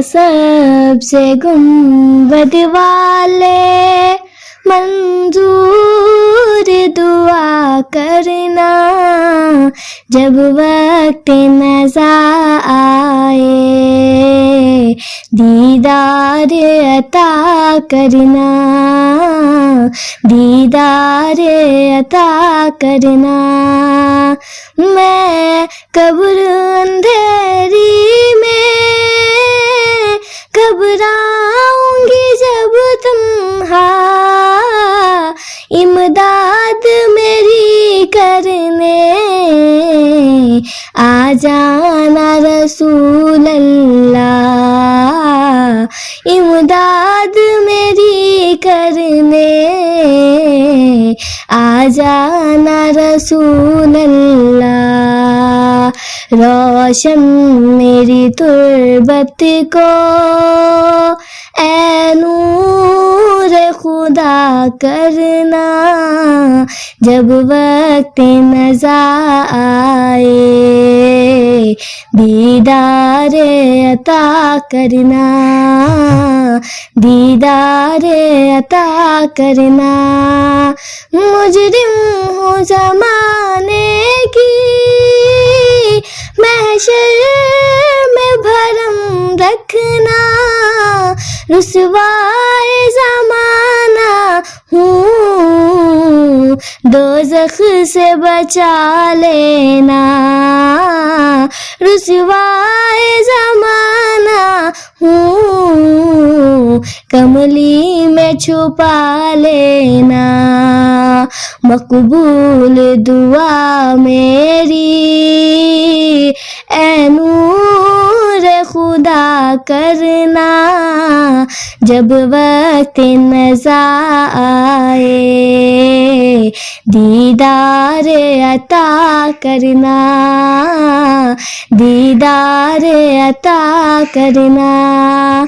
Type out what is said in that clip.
سب سے گنبد والے منظور دعا کرنا جب وقت نزا آئے دیدار عطا کرنا دیدار عطا کرنا میں قبر اندھیری میں گھبراؤں گی جب تنہا امداد میری کرنے آ جانا رسول اللہ امداد میری کرنے آ جانا رسول اللہ روشن میری تربت کو اے نور خدا کرنا جب وقت نزا آئے دیدار عطا کرنا دیدار عطا کرنا مجرم ہوں زمانے کی محشر میں بھرم رکھنا رسوائے زمانہ ہوں دوزخ سے بچا لینا رسوائے زمانہ ہوں کملی میں چھپا لینا مقبول دعا میری اے نور خدا کرنا جب وقت نزا آئے دیدار عطا کرنا دیدار عطا کرنا